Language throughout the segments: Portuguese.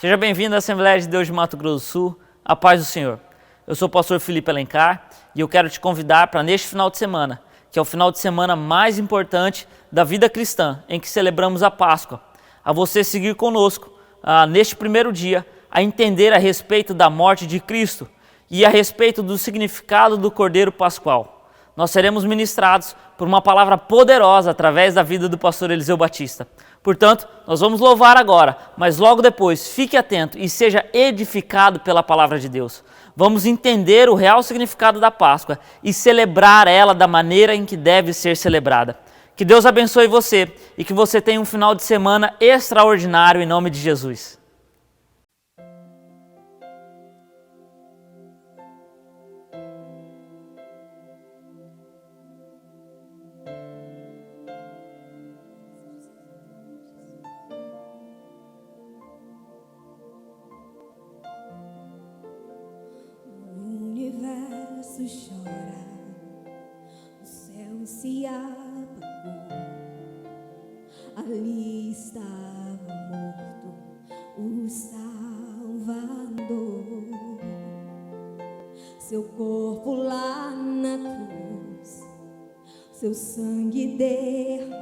Seja bem-vindo à Assembleia de Deus de Mato Grosso do Sul, a paz do Senhor. Eu sou o pastor Felipe Alencar e eu quero te convidar para neste final de semana, que é o final de semana mais importante da vida cristã, em que celebramos a Páscoa, a você seguir conosco neste primeiro dia, a entender a respeito da morte de Cristo e a respeito do significado do Cordeiro Pascual. Nós seremos ministrados por uma palavra poderosa através da vida do pastor Eliseu Batista. Portanto, nós vamos louvar agora, mas logo depois, fique atento e seja edificado pela palavra de Deus. Vamos entender o real significado da Páscoa e celebrar ela da maneira em que deve ser celebrada. Que Deus abençoe você e que você tenha um final de semana extraordinário em nome de Jesus. Chora, o céu se apagou, ali estava morto o Salvador, seu corpo lá na cruz, seu sangue derramou,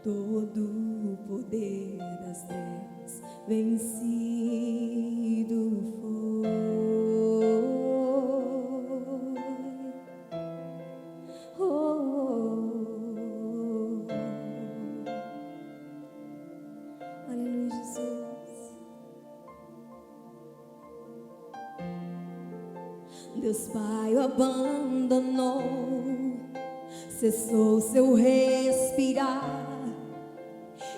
todo o poder das trevas vencido foi. Deus Pai o abandonou, cessou seu respirar,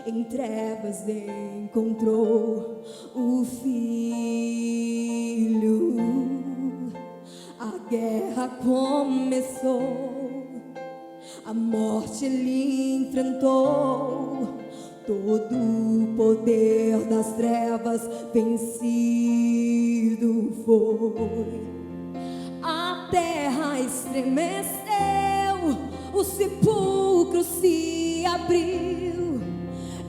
em trevas encontrou o Filho. A guerra começou, a morte ele enfrentou, todo o poder das trevas vencido foi. A terra estremeceu, o sepulcro se abriu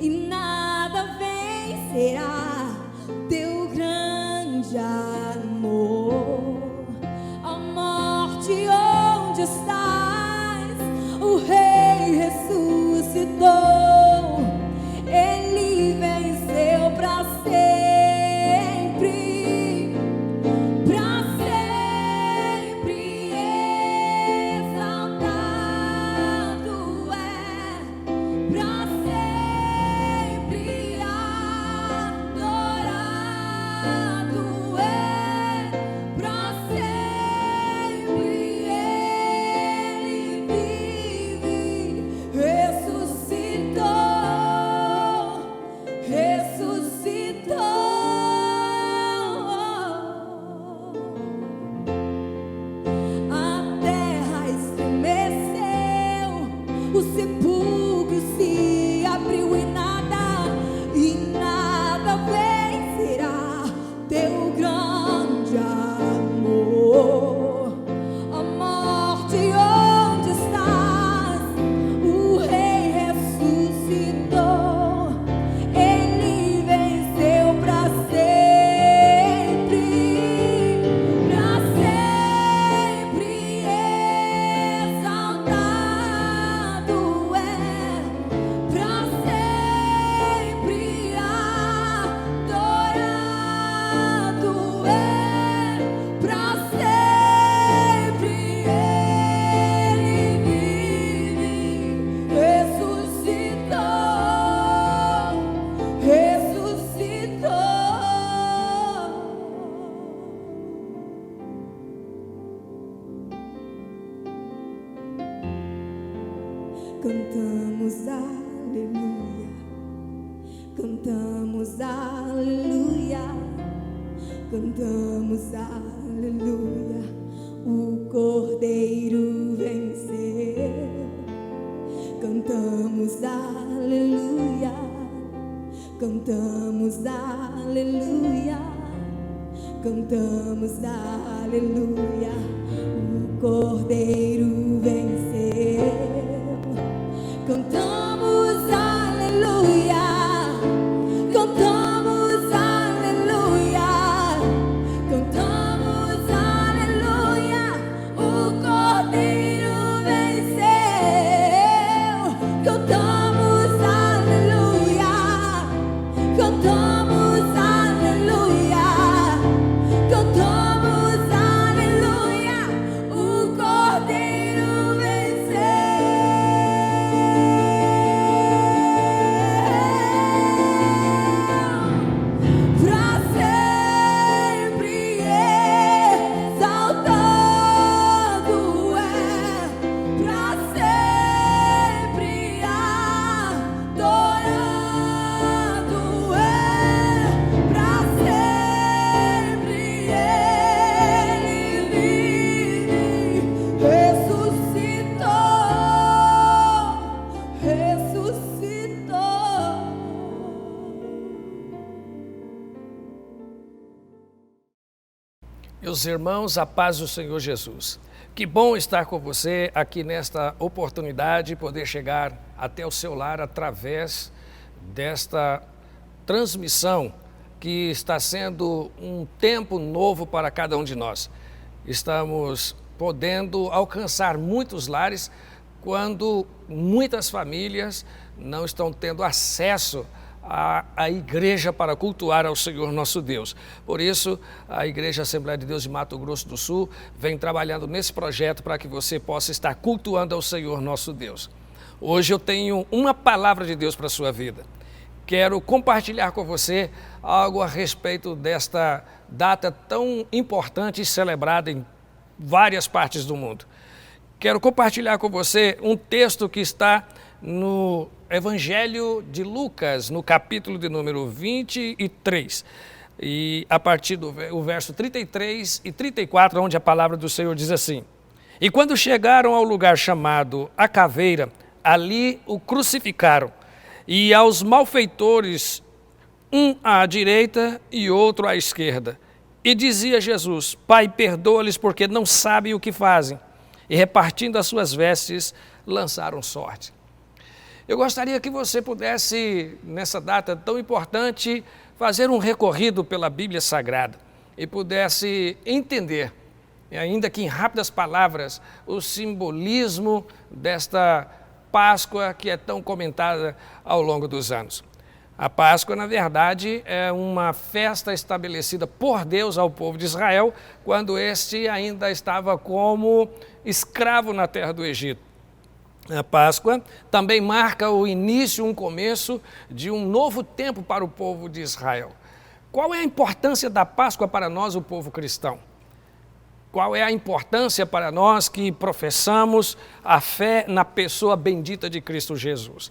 e nada vencerá teu grande amor. A morte, onde estás? O Rei ressuscitou, ele venceu para sempre. Cantamos aleluia, cantamos aleluia, cantamos aleluia, o Cordeiro venceu. Cantamos aleluia, cantamos aleluia, cantamos aleluia, o Cordeiro venceu. Cantamos aleluia, cantamos Meus irmãos, a paz do Senhor Jesus. Que bom estar com você aqui nesta oportunidade, poder chegar até o seu lar através desta transmissão que está sendo um tempo novo para cada um de nós. Estamos podendo alcançar muitos lares quando muitas famílias não estão tendo acesso a igreja para cultuar ao Senhor nosso Deus. Por isso, a Igreja Assembleia de Deus de Mato Grosso do Sul vem trabalhando nesse projeto para que você possa estar cultuando ao Senhor nosso Deus. Hoje eu tenho uma palavra de Deus para a sua vida. Quero compartilhar com você algo a respeito desta data tão importante e celebrada em várias partes do mundo. Quero compartilhar com você um texto que está no Evangelho de Lucas, no capítulo de número 23, e a partir do verso 33 e 34, onde a palavra do Senhor diz assim: E quando chegaram ao lugar chamado A Caveira, ali o crucificaram, e aos malfeitores, um à direita e outro à esquerda. E dizia Jesus: Pai, perdoa-lhes, porque não sabem o que fazem. E repartindo as suas vestes, lançaram sorte. Eu gostaria que você pudesse, nessa data tão importante, fazer um recorrido pela Bíblia Sagrada e pudesse entender, ainda que em rápidas palavras, o simbolismo desta Páscoa que é tão comentada ao longo dos anos. A Páscoa, na verdade, é uma festa estabelecida por Deus ao povo de Israel, quando este ainda estava como escravo na terra do Egito. A Páscoa também marca o início, um começo de um novo tempo para o povo de Israel. Qual é a importância da Páscoa para nós, o povo cristão? Qual é a importância para nós que professamos a fé na pessoa bendita de Cristo Jesus?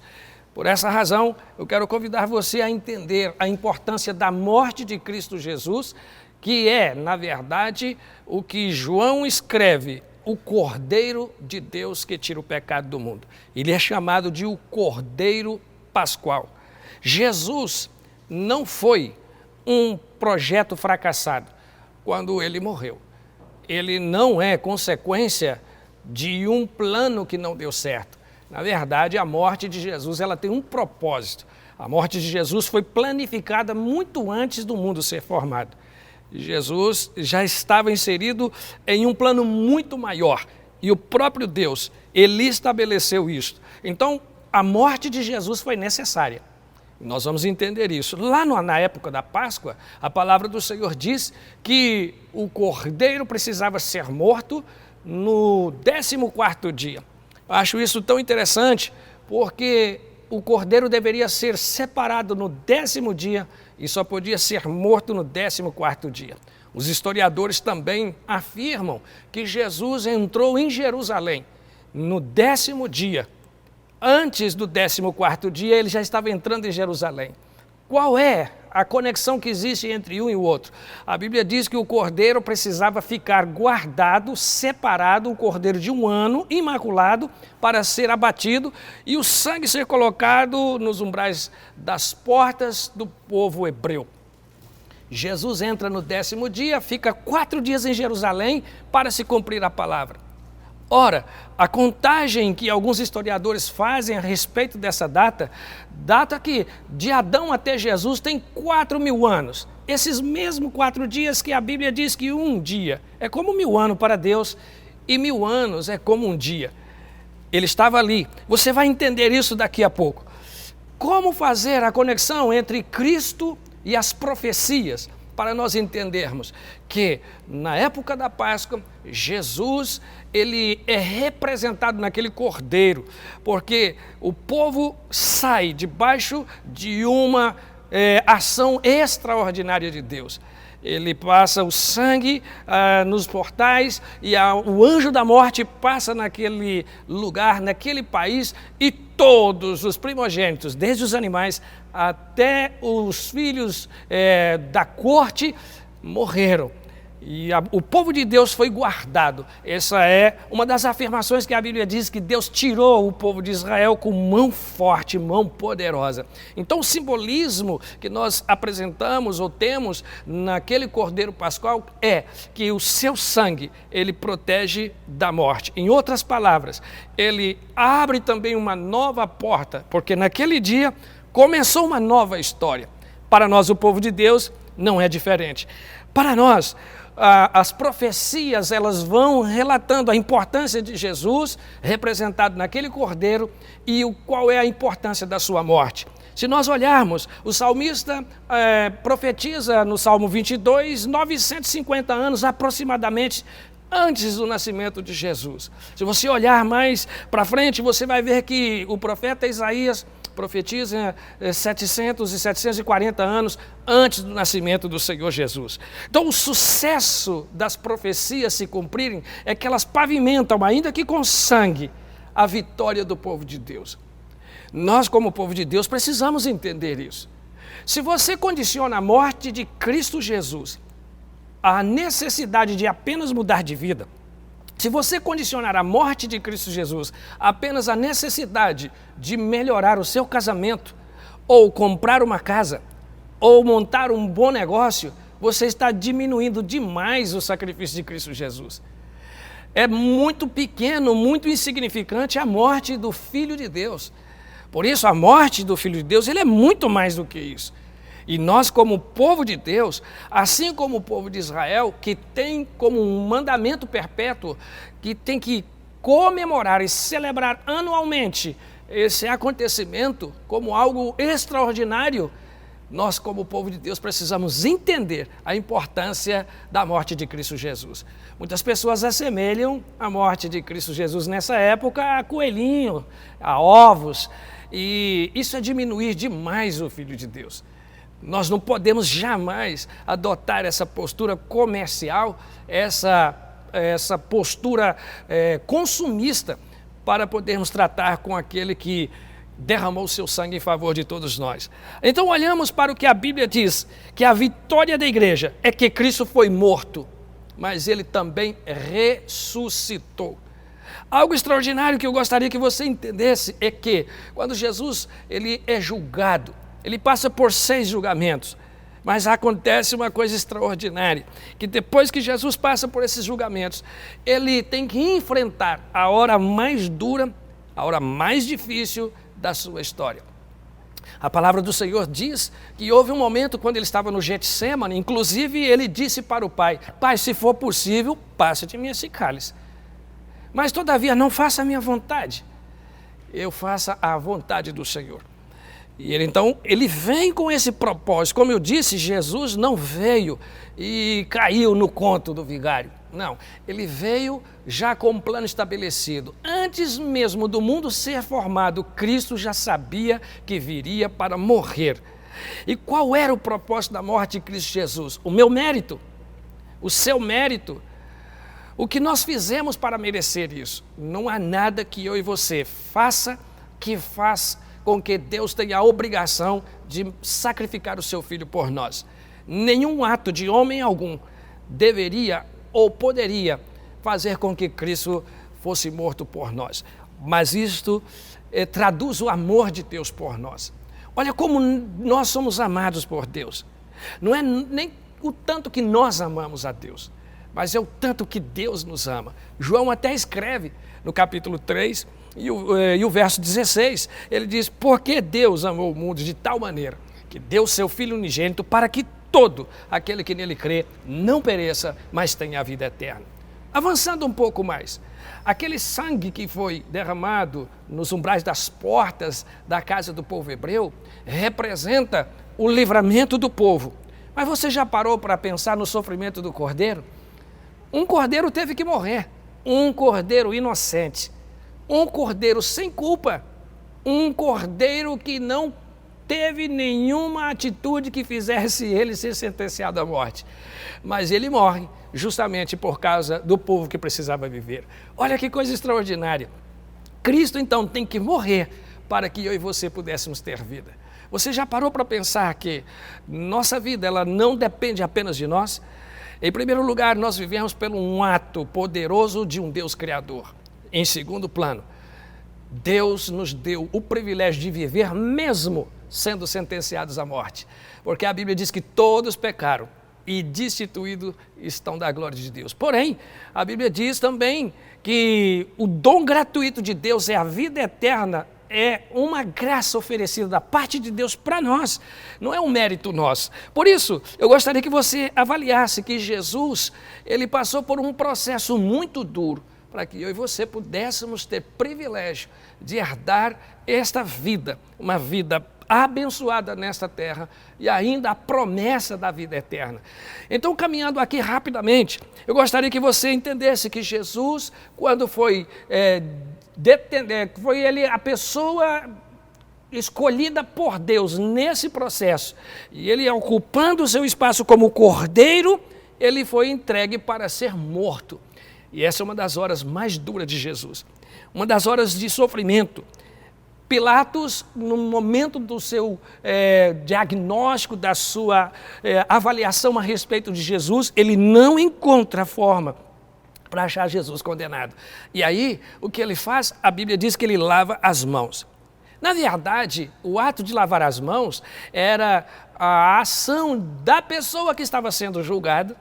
Por essa razão, eu quero convidar você a entender a importância da morte de Cristo Jesus, que é, na verdade, o que João escreve, o Cordeiro de Deus que tira o pecado do mundo. Ele é chamado de o Cordeiro Pascual. Jesus não foi um projeto fracassado quando ele morreu. Ele não é consequência de um plano que não deu certo. Na verdade, a morte de Jesus ela tem um propósito. A morte de Jesus foi planificada muito antes do mundo ser formado. Jesus já estava inserido em um plano muito maior e o próprio Deus, ele estabeleceu isso. Então, a morte de Jesus foi necessária. Nós vamos entender isso. Lá na época da Páscoa, a palavra do Senhor diz que o cordeiro precisava ser morto no 14º dia. Eu acho isso tão interessante porque o cordeiro deveria ser separado no 10º dia e só podia ser morto no 14º dia. Os historiadores também afirmam que Jesus entrou em Jerusalém no 10º dia. Antes do 14º dia, ele já estava entrando em Jerusalém. Qual é a conexão que existe entre um e o outro? A Bíblia diz que o cordeiro precisava ficar guardado, separado, um cordeiro de 1 ano, imaculado, para ser abatido e o sangue ser colocado nos umbrais das portas do povo hebreu. Jesus entra no 10º dia, fica 4 dias em Jerusalém para se cumprir a palavra. Ora, a contagem que alguns historiadores fazem a respeito dessa data que de Adão até Jesus tem 4.000 anos. Esses mesmos 4 dias que a Bíblia diz que um dia é como 1.000 anos para Deus e 1.000 anos é como um dia. Ele estava ali. Você vai entender isso daqui a pouco. Como fazer a conexão entre Cristo e as profecias? Para nós entendermos que na época da Páscoa, Jesus ele é representado naquele cordeiro, porque o povo sai debaixo de uma ação extraordinária de Deus. Ele passa o sangue nos portais e o anjo da morte passa naquele lugar, naquele país, e todos os primogênitos, desde os animais até os filhos da corte, morreram. E o povo de Deus foi guardado. Essa é uma das afirmações que a Bíblia diz, que Deus tirou o povo de Israel com mão forte, mão poderosa. Então o simbolismo que nós apresentamos ou temos naquele Cordeiro Pascual é que o seu sangue, ele protege da morte. Em outras palavras, ele abre também uma nova porta, porque naquele dia começou uma nova história. Para nós, o povo de Deus, não é diferente. Para nós, as profecias, elas vão relatando a importância de Jesus, representado naquele cordeiro, e qual é a importância da sua morte. Se nós olharmos, o salmista profetiza no Salmo 22, 950 anos aproximadamente antes do nascimento de Jesus. Se você olhar mais para frente, você vai ver que o profeta Isaías profetiza 700 e 740 anos antes do nascimento do Senhor Jesus. Então, o sucesso das profecias se cumprirem é que elas pavimentam, ainda que com sangue, a vitória do povo de Deus. Nós, como povo de Deus, precisamos entender isso. Se você condiciona a morte de Cristo Jesus à necessidade de apenas mudar de vida, se você condicionar a morte de Cristo Jesus apenas à necessidade de melhorar o seu casamento, ou comprar uma casa, ou montar um bom negócio, você está diminuindo demais o sacrifício de Cristo Jesus. É muito pequeno, muito insignificante a morte do Filho de Deus. Por isso, a morte do Filho de Deus, ele é muito mais do que isso. E nós, como povo de Deus, assim como o povo de Israel, que tem como um mandamento perpétuo, que tem que comemorar e celebrar anualmente esse acontecimento como algo extraordinário, nós, como povo de Deus, precisamos entender a importância da morte de Cristo Jesus. Muitas pessoas assemelham a morte de Cristo Jesus nessa época a coelhinho, a ovos, e isso é diminuir demais o Filho de Deus. Nós não podemos jamais adotar essa postura comercial, essa postura consumista, para podermos tratar com aquele que derramou o seu sangue em favor de todos nós. Então olhamos para o que a Bíblia diz, que a vitória da igreja é que Cristo foi morto, mas ele também ressuscitou. Algo extraordinário que eu gostaria que você entendesse é que quando Jesus ele é julgado, ele passa por 6 julgamentos, mas acontece uma coisa extraordinária, que depois que Jesus passa por esses julgamentos, ele tem que enfrentar a hora mais dura, a hora mais difícil da sua história. A palavra do Senhor diz que houve um momento quando ele estava no Getsêmani, inclusive ele disse para o Pai: Pai, se for possível, passa de mim esse cálice. Mas todavia não faça a minha vontade, eu faça a vontade do Senhor. E ele vem com esse propósito. Como eu disse, Jesus não veio e caiu no conto do vigário. Não, ele veio já com um plano estabelecido. Antes mesmo do mundo ser formado, Cristo já sabia que viria para morrer. E qual era o propósito da morte de Cristo Jesus? O meu mérito, o seu mérito, o que nós fizemos para merecer isso. Não há nada que eu e você faça que faça com que Deus tenha a obrigação de sacrificar o seu Filho por nós. Nenhum ato de homem algum deveria ou poderia fazer com que Cristo fosse morto por nós. Mas isto traduz o amor de Deus por nós. Olha como nós somos amados por Deus. Não é nem o tanto que nós amamos a Deus, mas é o tanto que Deus nos ama. João até escreve no capítulo 3, e o verso 16, ele diz: porque Deus amou o mundo de tal maneira que deu seu Filho unigênito para que todo aquele que nele crê não pereça, mas tenha a vida eterna. Avançando um pouco mais, aquele sangue que foi derramado nos umbrais das portas da casa do povo hebreu representa o livramento do povo. Mas você já parou para pensar no sofrimento do cordeiro? Um cordeiro teve que morrer, um cordeiro inocente, um cordeiro sem culpa, um cordeiro que não teve nenhuma atitude que fizesse ele ser sentenciado à morte. Mas ele morre justamente por causa do povo que precisava viver. Olha que coisa extraordinária. Cristo então tem que morrer para que eu e você pudéssemos ter vida. Você já parou para pensar que nossa vida ela não depende apenas de nós? Em primeiro lugar, nós vivemos por um ato poderoso de um Deus Criador. Em segundo plano, Deus nos deu o privilégio de viver mesmo sendo sentenciados à morte. Porque a Bíblia diz que todos pecaram e destituídos estão da glória de Deus. Porém, a Bíblia diz também que o dom gratuito de Deus é a vida eterna, é uma graça oferecida da parte de Deus para nós, não é um mérito nosso. Por isso, eu gostaria que você avaliasse que Jesus, ele passou por um processo muito duro, para que eu e você pudéssemos ter privilégio de herdar esta vida, uma vida abençoada nesta terra e ainda a promessa da vida eterna. Então, caminhando aqui rapidamente, eu gostaria que você entendesse que Jesus, quando foi ele a pessoa escolhida por Deus nesse processo, e ele ocupando o seu espaço como cordeiro, ele foi entregue para ser morto. E essa é uma das horas mais duras de Jesus, uma das horas de sofrimento. Pilatos, no momento do seu diagnóstico, da sua avaliação a respeito de Jesus, ele não encontra forma para achar Jesus condenado. E aí, o que ele faz? A Bíblia diz que ele lava as mãos. Na verdade, o ato de lavar as mãos era a ação da pessoa que estava sendo julgada,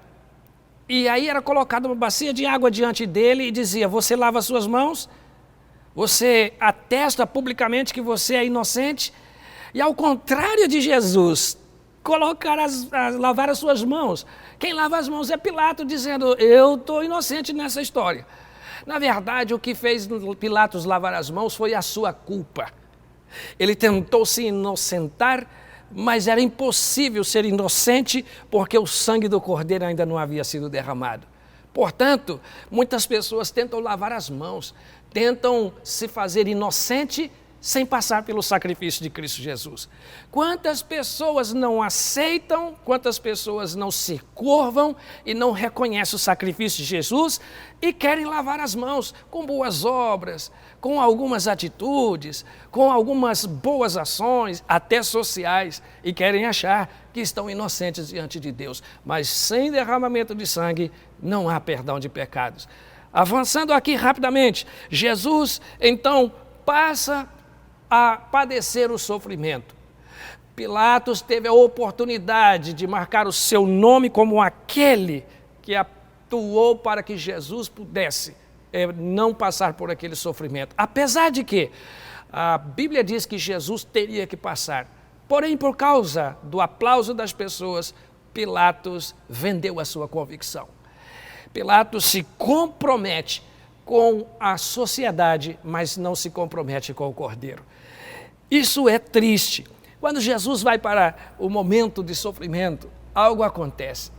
e aí era colocada uma bacia de água diante dele e dizia: você lava as suas mãos, você atesta publicamente que você é inocente. E ao contrário de Jesus lavar as suas mãos, quem lava as mãos é Pilatos, dizendo: eu estou inocente nessa história. Na verdade, o que fez Pilatos lavar as mãos foi a sua culpa. Ele tentou se inocentar, mas era impossível ser inocente porque o sangue do cordeiro ainda não havia sido derramado. Portanto, muitas pessoas tentam lavar as mãos, tentam se fazer inocente sem passar pelo sacrifício de Cristo Jesus. Quantas pessoas não aceitam, quantas pessoas não se curvam e não reconhecem o sacrifício de Jesus e querem lavar as mãos com boas obras, com algumas atitudes, com algumas boas ações, até sociais, e querem achar que estão inocentes diante de Deus. Mas sem derramamento de sangue não há perdão de pecados. Avançando aqui rapidamente, Jesus então passa a padecer o sofrimento. Pilatos teve a oportunidade de marcar o seu nome como aquele que atuou para que Jesus pudesse não passar por aquele sofrimento. Apesar de que a Bíblia diz que Jesus teria que passar. Porém, por causa do aplauso das pessoas, Pilatos vendeu a sua convicção. Pilatos se compromete com a sociedade, mas não se compromete com o Cordeiro. Isso é triste. Quando Jesus vai para o momento de sofrimento, algo acontece.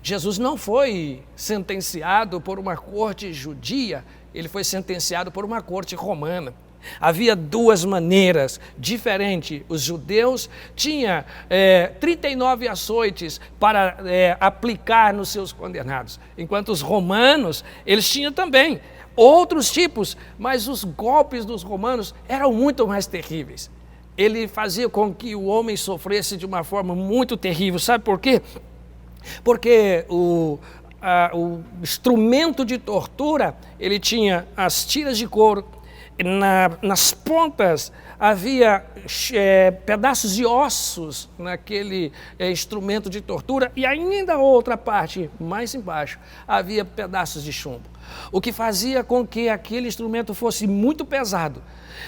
Jesus não foi sentenciado por uma corte judia, ele foi sentenciado por uma corte romana. Havia duas maneiras diferentes. Os judeus tinham 39 açoites para aplicar nos seus condenados, enquanto os romanos, eles tinham também outros tipos, mas os golpes dos romanos eram muito mais terríveis. Ele fazia com que o homem sofresse de uma forma muito terrível. Sabe por quê? Porque o instrumento de tortura, ele tinha as tiras de couro, nas pontas havia pedaços de ossos naquele instrumento de tortura, e ainda outra parte, mais embaixo, havia pedaços de chumbo. O que fazia com que aquele instrumento fosse muito pesado,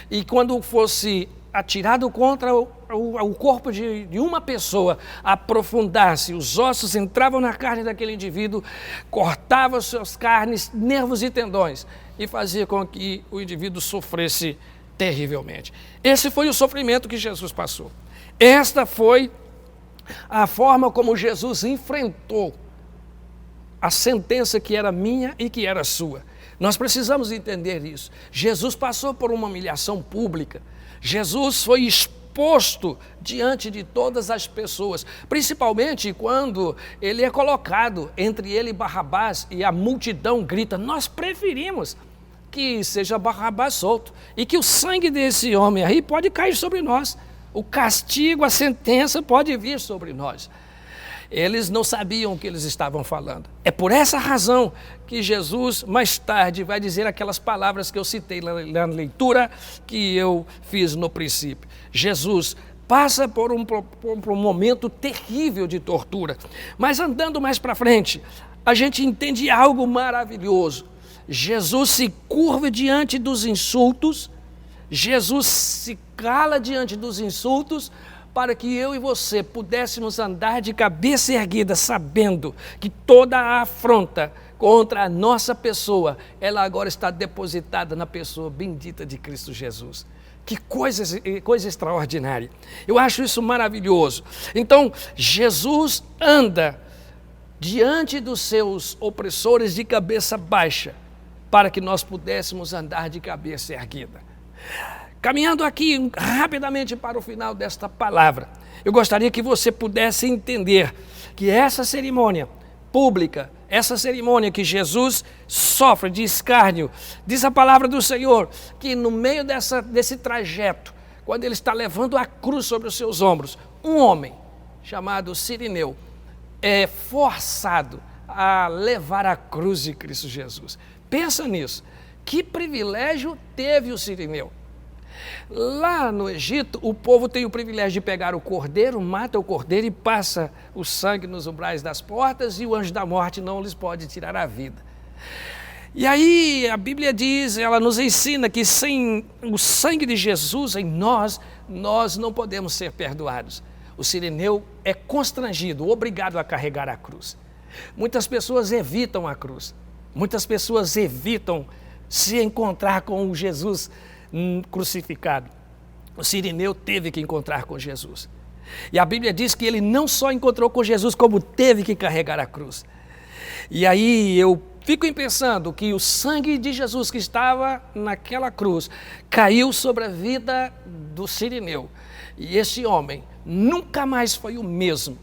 e quando fosse atirado contra o corpo de uma pessoa, aprofundasse, os ossos entravam na carne daquele indivíduo, cortavam suas carnes, nervos e tendões, e fazia com que o indivíduo sofresse terrivelmente. Esse foi o sofrimento que Jesus passou. Esta foi a forma como Jesus enfrentou a sentença que era minha e que era sua. Nós precisamos entender isso. Jesus passou por uma humilhação pública. Jesus foi exposto diante de todas as pessoas, principalmente quando ele é colocado entre ele e Barrabás, e a multidão grita: nós preferimos que seja Barrabás solto, e que o sangue desse homem aí pode cair sobre nós, o castigo, a sentença pode vir sobre nós. Eles não sabiam o que eles estavam falando. É por essa razão que Jesus, mais tarde, vai dizer aquelas palavras que eu citei na leitura que eu fiz no princípio. Jesus passa por um momento terrível de tortura. Mas andando mais para frente, a gente entende algo maravilhoso. Jesus se curva diante dos insultos, Jesus se cala diante dos insultos, para que eu e você pudéssemos andar de cabeça erguida, sabendo que toda a afronta contra a nossa pessoa, ela agora está depositada na pessoa bendita de Cristo Jesus. Que coisa extraordinária. Eu acho isso maravilhoso. Então, Jesus anda diante dos seus opressores de cabeça baixa, para que nós pudéssemos andar de cabeça erguida. Caminhando aqui rapidamente para o final desta palavra, eu gostaria que você pudesse entender que essa cerimônia pública, essa cerimônia que Jesus sofre de escárnio, diz a palavra do Senhor, que no meio desse trajeto, quando ele está levando a cruz sobre os seus ombros, um homem chamado Cirineu é forçado a levar a cruz de Cristo Jesus. Pensa nisso, que privilégio teve o Cirineu. Lá no Egito, o povo tem o privilégio de pegar o cordeiro, mata o cordeiro e passa o sangue nos umbrais das portas, e o anjo da morte não lhes pode tirar a vida. E aí a Bíblia diz, ela nos ensina que sem o sangue de Jesus em nós não podemos ser perdoados. O Cirineu é constrangido, obrigado a carregar a cruz. Muitas pessoas evitam a cruz, muitas pessoas evitam se encontrar com o Jesus crucificado. O Cirineu teve que encontrar com Jesus. E a Bíblia diz que ele não só encontrou com Jesus, como teve que carregar a cruz. E aí eu fico pensando que o sangue de Jesus que estava naquela cruz caiu sobre a vida do Cirineu. E esse homem nunca mais foi o mesmo.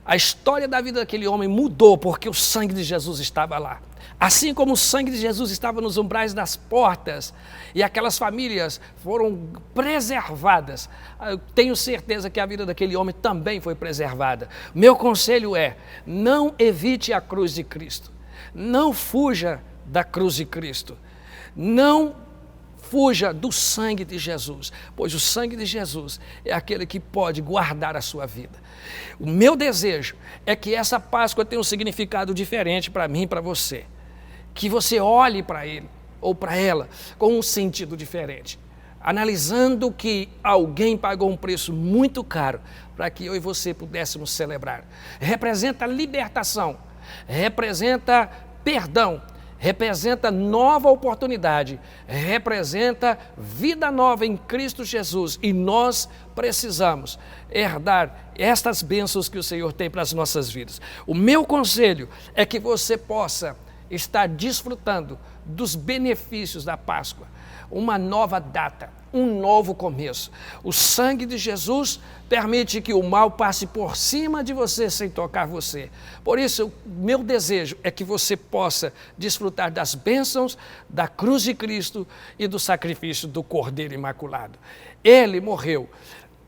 A história da vida daquele homem mudou porque o sangue de Jesus estava lá. Assim como o sangue de Jesus estava nos umbrais das portas e aquelas famílias foram preservadas, eu tenho certeza que a vida daquele homem também foi preservada. Meu conselho é, não evite a cruz de Cristo, não fuja da cruz de Cristo, não fuja do sangue de Jesus, pois o sangue de Jesus é aquele que pode guardar a sua vida. O meu desejo é que essa Páscoa tenha um significado diferente para mim e para você. Que você olhe para ele ou para ela com um sentido diferente, analisando que alguém pagou um preço muito caro para que eu e você pudéssemos celebrar. Representa libertação, representa perdão, representa nova oportunidade, representa vida nova em Cristo Jesus, e nós precisamos herdar estas bênçãos que o Senhor tem para as nossas vidas. O meu conselho é que você possa estar desfrutando dos benefícios da Páscoa, uma nova data, um novo começo. O sangue de Jesus permite que o mal passe por cima de você sem tocar você. Por isso, meu desejo é que você possa desfrutar das bênçãos da cruz de Cristo e do sacrifício do Cordeiro Imaculado. Ele morreu.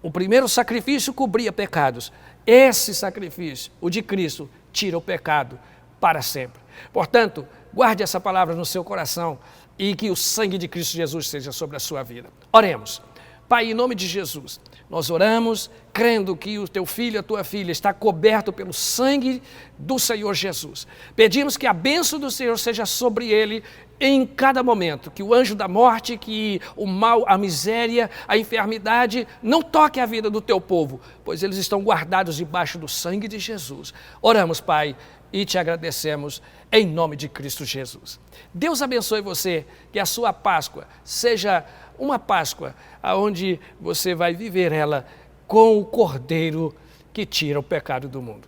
O primeiro sacrifício cobria pecados. Esse sacrifício, o de Cristo, tira o pecado para sempre. Portanto, guarde essa palavra no seu coração e que o sangue de Cristo Jesus seja sobre a sua vida. Oremos. Pai, em nome de Jesus, nós oramos crendo que o teu filho, a tua filha está coberto pelo sangue do Senhor Jesus. Pedimos que a bênção do Senhor seja sobre ele em cada momento, que o anjo da morte, que o mal, a miséria, a enfermidade não toque a vida do teu povo, pois eles estão guardados debaixo do sangue de Jesus. Oramos, Pai, e te agradecemos em nome de Cristo Jesus. Deus abençoe você, que a sua Páscoa seja uma Páscoa onde você vai viver ela com o Cordeiro que tira o pecado do mundo.